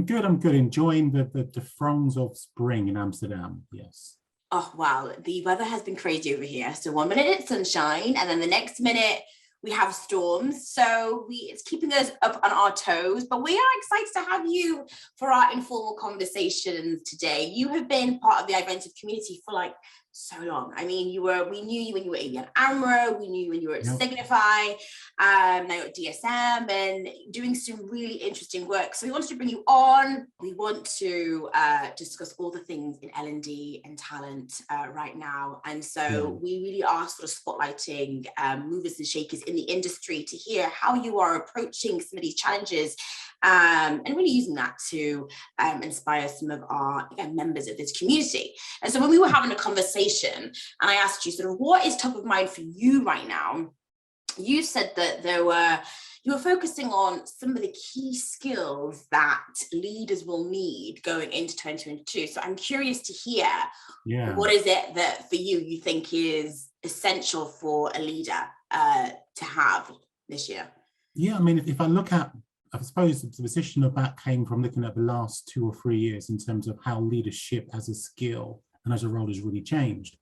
good. I'm good. Enjoying the throngs of spring in Amsterdam. Yes. Oh, wow. The weather has been crazy over here. So 1 minute it's sunshine, and then the next minute we have storms. So it's keeping us up on our toes, but we are excited to have you for our informal conversations today. You have been part of the iVentiv community for like so long. I mean, we knew you when you were at AMRO, we knew you when you were at Signify, now you're at DSM and doing some really interesting work. So we wanted to bring you on. We want to discuss all the things in L&D and talent right now. And so we really are sort of spotlighting movers and shakers in the industry to hear how you are approaching some of these challenges, and really using that to inspire some of our members of this community. And so when we were having a conversation and I asked you sort of what is top of mind for you right now, you said that you were focusing on some of the key skills that leaders will need going into 2022. So I'm curious to hear, what is it that for you think is essential for a leader to have this year? Yeah, I mean, if I look at, I suppose the position of that came from looking at the last 2 or 3 years in terms of how leadership as a skill and as a role has really changed.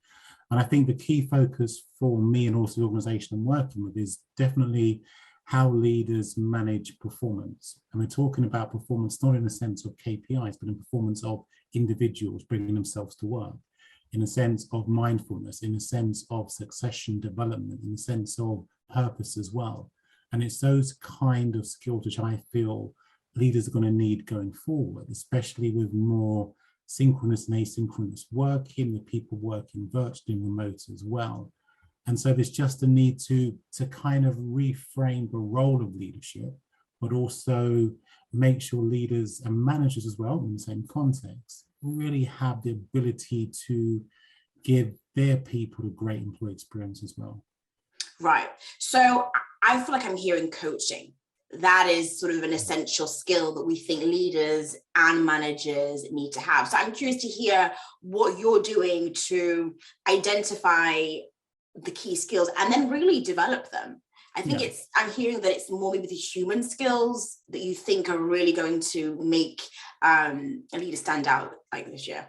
And I think the key focus for me and also the organization I'm working with is definitely how leaders manage performance. And we're talking about performance not in the sense of KPIs, but in performance of individuals bringing themselves to work, in a sense of mindfulness, in a sense of succession development, in a sense of purpose as well. And it's those kind of skills which I feel leaders are going to need going forward, especially with more synchronous and asynchronous working, with people working virtually and remote as well. And so there's just a need to kind of reframe the role of leadership, but also make sure leaders and managers as well, in the same context, really have the ability to give their people a great employee experience as well. Right. So I feel like I'm hearing coaching. That is sort of an essential skill that we think leaders and managers need to have. So I'm curious to hear what you're doing to identify the key skills and then really develop them. I think I'm hearing that it's more maybe the human skills that you think are really going to make a leader stand out like this year.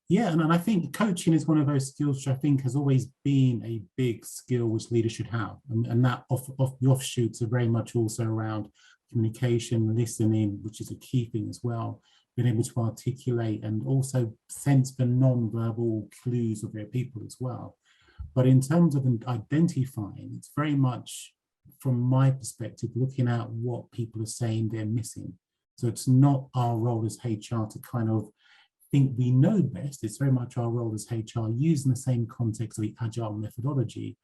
Yeah, and I think coaching is one of those skills which I think has always been a big skill which leaders should have. And that the offshoots are very much also around communication, listening, which is a key thing as well, being able to articulate and also sense the non-verbal clues of their people as well. But in terms of identifying, it's very much, from my perspective, looking at what people are saying they're missing. So it's not our role as HR to kind of think we know best. It's very much our role as HR, using the same context of the agile methodology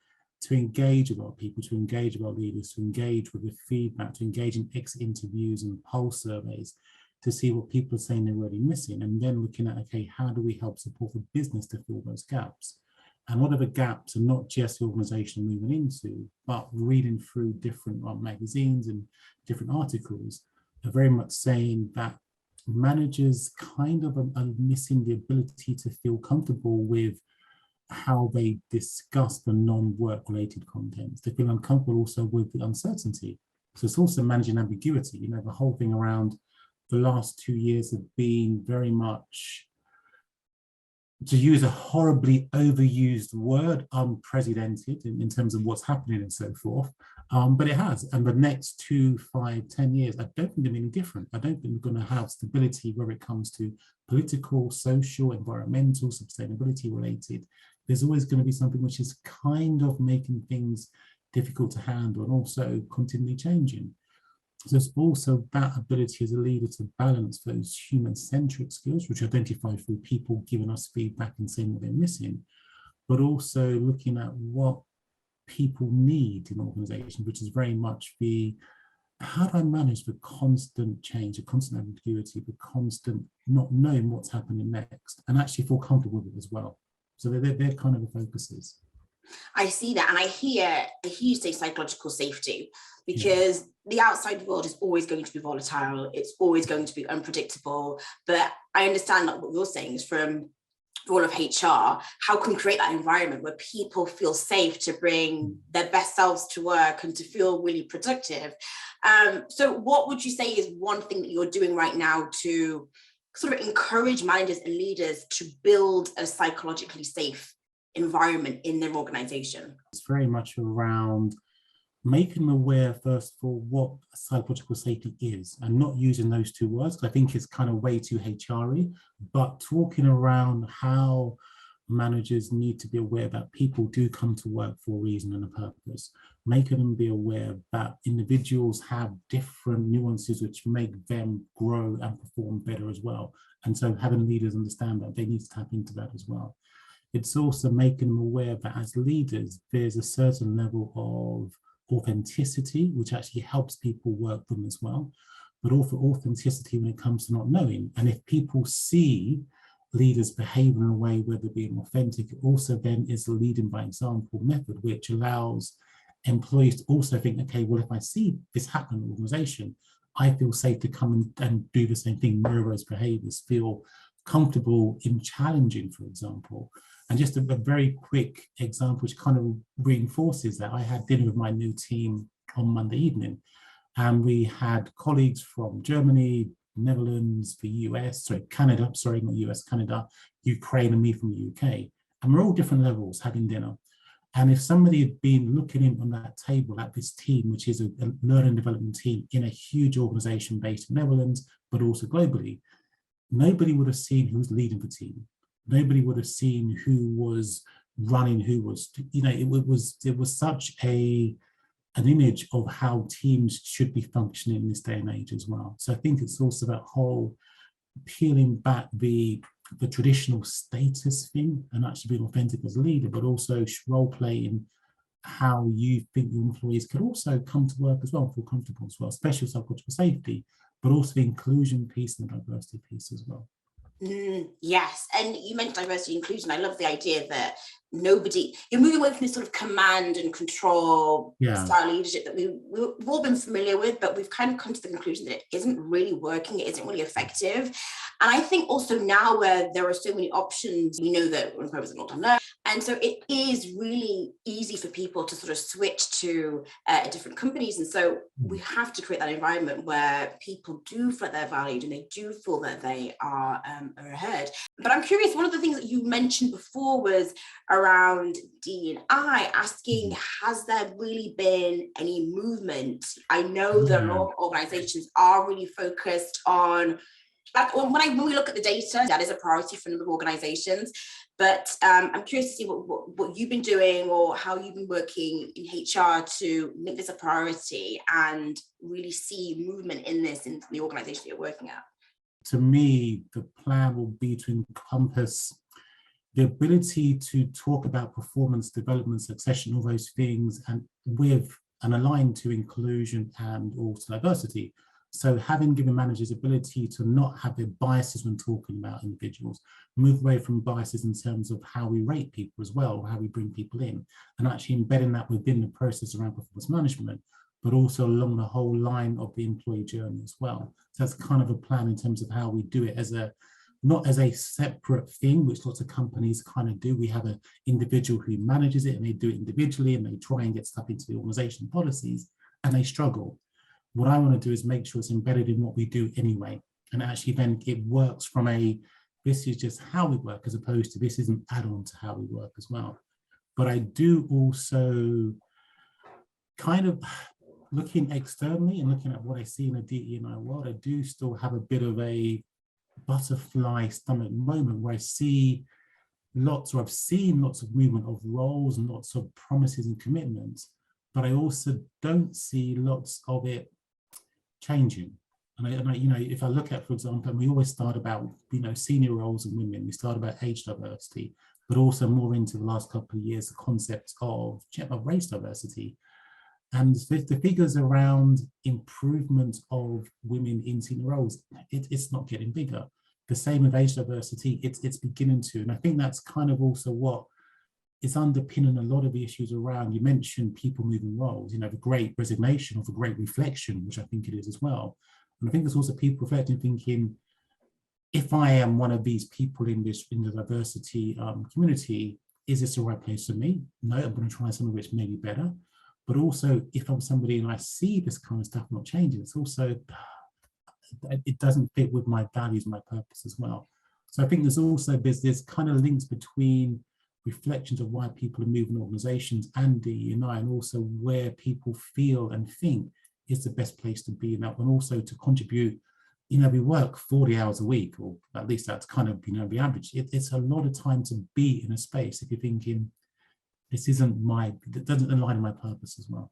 to engage with our people, to engage with our leaders, to engage with the feedback, to engage in exit interviews and pulse surveys to see what people are saying they're already missing, and then looking at, okay, how do we help support the business to fill those gaps? And what are the gaps are not just the organization moving into, but reading through different magazines and different articles are very much saying that managers kind of are missing the ability to feel comfortable with how they discuss the non-work related contents. They feel uncomfortable also with the uncertainty. So it's also managing ambiguity. You know, the whole thing around the last 2 years have been very much, to use a horribly overused word, unprecedented in terms of what's happening and so forth. But it has. And the next 2, 5, 10 years, I don't think they're any different. I don't think we're going to have stability where it comes to political, social, environmental, sustainability related. There's always going to be something which is kind of making things difficult to handle and also continually changing. So there's also that ability as a leader to balance those human-centric skills, which identify through people giving us feedback and saying what they're missing, but also looking at what people need in organizations, which is very much how do I manage the constant change, the constant ambiguity, the constant not knowing what's happening next, and actually feel comfortable with it as well. So they're kind of the focuses. I see that, and I hear a huge psychological safety, because the outside world is always going to be volatile, it's always going to be unpredictable. But I understand that what you're saying is from all of HR, how can we create that environment where people feel safe to bring their best selves to work and to feel really productive? So what would you say is one thing that you're doing right now to sort of encourage managers and leaders to build a psychologically safe environment in their organization? It's very much around making them aware, first of all, what psychological safety is, and not using those two words, because I think it's kind of way too HR-y, but talking around how managers need to be aware that people do come to work for a reason and a purpose, making them be aware that individuals have different nuances which make them grow and perform better as well. And so having leaders understand that they need to tap into that as well. It's also making them aware that as leaders, there's a certain level of authenticity, which actually helps people work with them as well, but also authenticity when it comes to not knowing. And if people see leaders behave in a way where they're being authentic, it also then is a leading by example method, which allows employees to also think, okay, well, if I see this happen in an organization, I feel safe to come and do the same thing, mirror those behaviors, feel comfortable in challenging, for example. And just a very quick example, which kind of reinforces that, I had dinner with my new team on Monday evening, and we had colleagues from Germany, Netherlands, the US, Canada, not US, Canada, Ukraine, and me from the UK. And we're all different levels having dinner. And if somebody had been looking in on that table at this team, which is a learning and development team in a huge organization based in Netherlands, but also globally, nobody would have seen who was leading the team. Nobody would have seen who was running, who was, it was such an image of how teams should be functioning in this day and age as well. So I think it's also that whole peeling back the traditional status thing and actually being authentic as a leader, but also role playing how you think your employees could also come to work as well, feel comfortable as well, especially psychological safety, but also the inclusion piece and the diversity piece as well. Yes, and you mentioned diversity and inclusion. I love the idea that you're moving away from this sort of command and control style leadership that we've all been familiar with, but we've kind of come to the conclusion that it isn't really working, it isn't really effective. And I think also now where there are so many options, we know that employers are not done that. And so it is really easy for people to sort of switch to different companies. And so we have to create that environment where people do feel they're valued and they do feel that they are ahead. But I'm curious, one of the things that you mentioned before was around D&I, asking, has there really been any movement? I know that a lot of organizations are really focused on, like when we look at the data, that is a priority for a number of organizations. But I'm curious to see what you've been doing or how you've been working in HR to make this a priority and really see movement in this in the organization that you're working at. To me, the plan will be to encompass the ability to talk about performance, development, succession, all those things, and with and aligned to inclusion and also diversity. So having given managers ability to not have their biases when talking about individuals, move away from biases in terms of how we rate people as well, how we bring people in, and actually embedding that within the process around performance management, but also along the whole line of the employee journey as well. So that's kind of a plan in terms of how we do it as not as a separate thing, which lots of companies kind of do. We have an individual who manages it and they do it individually and they try and get stuff into the organization policies and they struggle. What I want to do is make sure it's embedded in what we do anyway. And actually then it works from this is just how we work, as opposed to this is an add-on to how we work as well. But I do also kind of looking externally and looking at what I see in the DE&I world, I do still have a bit of a butterfly stomach moment where I've seen lots of movement of roles and lots of promises and commitments, but I also don't see lots of it changing. And I if I look at, for example, and we always start about, senior roles and women, we start about age diversity, but also more into the last couple of years, the concept of race diversity. And the figures around improvement of women in senior roles, it's not getting bigger. The same with age diversity, it's beginning to. And I think that's kind of also what is underpinning a lot of the issues around, you mentioned people moving roles, the great resignation or the great reflection, which I think it is as well. And I think there's also people reflecting, thinking, if I am one of these people in the diversity community, is this the right place for me? No, I'm going to try something which may be better. But also, if I'm somebody and I see this kind of stuff not changing, it's also, it doesn't fit with my values, my purpose as well. So I think there's kind of links between reflections of why people are moving organizations and DE&I, and also where people feel and think is the best place to be in that one, also to contribute. We work 40 hours a week, or at least that's kind of, the average. It's a lot of time to be in a space if you're thinking, it doesn't align with my purpose as well.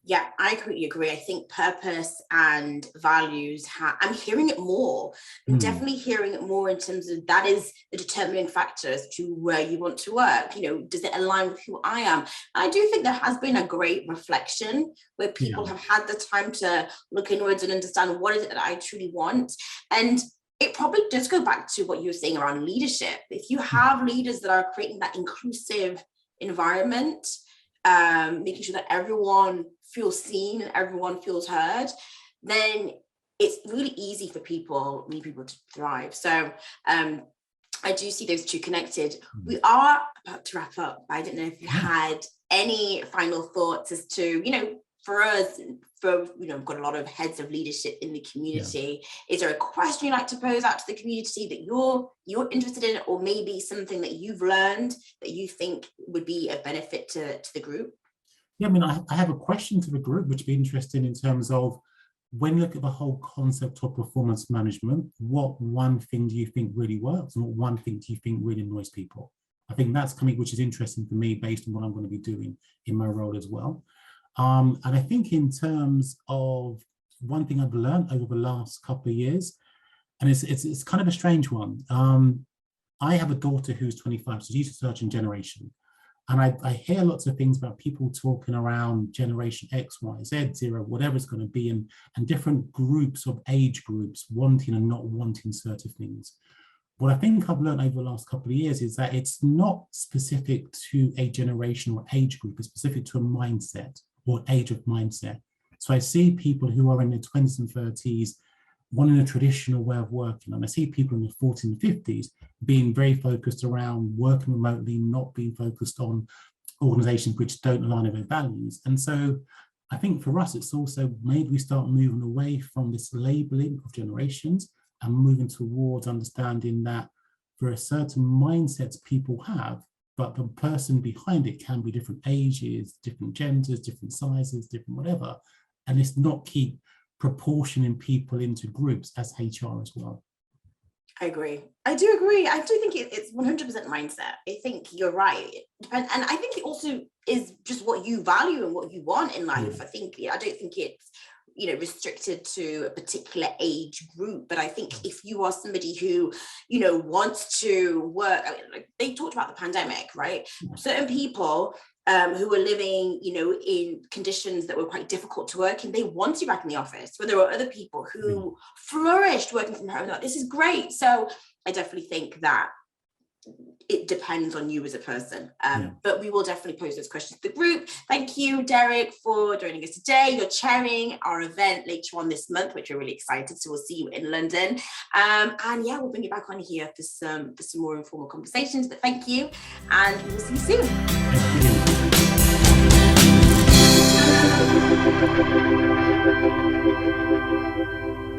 Yeah, I completely agree. I think purpose and values, I'm hearing it more. I'm definitely hearing it more in terms of that is the determining factor as to where you want to work. Does it align with who I am? I do think there has been a great reflection where people have had the time to look inwards and understand what is it that I truly want. And it probably does go back to what you were saying around leadership. If you have leaders that are creating that inclusive environment, making sure that everyone feels seen and everyone feels heard, then it's really easy for people to thrive. So I do see those two connected. We are about to wrap up, but I don't know if you had any final thoughts as to, for us, we've got a lot of heads of leadership in the community. Is there a question you'd like to pose out to the community that you're interested in, or maybe something that you've learned that you think would be a benefit to the group? Yeah, I have a question to the group, which would be interesting in terms of, when you look at the whole concept of performance management, what one thing do you think really works, and what one thing do you think really annoys people? I think that's something which is interesting for me based on what I'm going to be doing in my role as well. And I think in terms of one thing I've learned over the last couple of years, and it's kind of a strange one. I have a daughter who's 25, so she's a certain generation. And I hear lots of things about people talking around generation X, Y, Z, zero, whatever it's going to be, and different groups of age groups wanting and not wanting certain things. What I think I've learned over the last couple of years is that it's not specific to a generation or age group, it's specific to a mindset or age of mindset. So I see people who are in their 20s and 30s wanting a traditional way of working, and I see people in the 40s and 50s being very focused around working remotely, not being focused on organizations which don't align with their values. And so I think for us, it's also made we start moving away from this labeling of generations and moving towards understanding that there are certain mindsets people have, but the person behind it can be different ages, different genders, different sizes, different whatever. And it's not keep proportioning people into groups as HR as well. I agree. I do agree. I do think it's 100% mindset. I think you're right. And I think it also is just what you value and what you want in life. I don't think it's, restricted to a particular age group. But I think if you are somebody who, wants to work, like they talked about the pandemic, right? Certain people who were living, in conditions that were quite difficult to work in, they want to be back in the office. But there were other people who flourished working from home. Like, this is great. So I definitely think that it depends on you as a person. But we will definitely pose those questions to the group. Thank you, Derek, for joining us today. You're chairing our event later on this month, which we're really excited. So we'll see you in London. And yeah, we'll bring you back on here for some more informal conversations. But thank you, and we will see you soon. Thank you.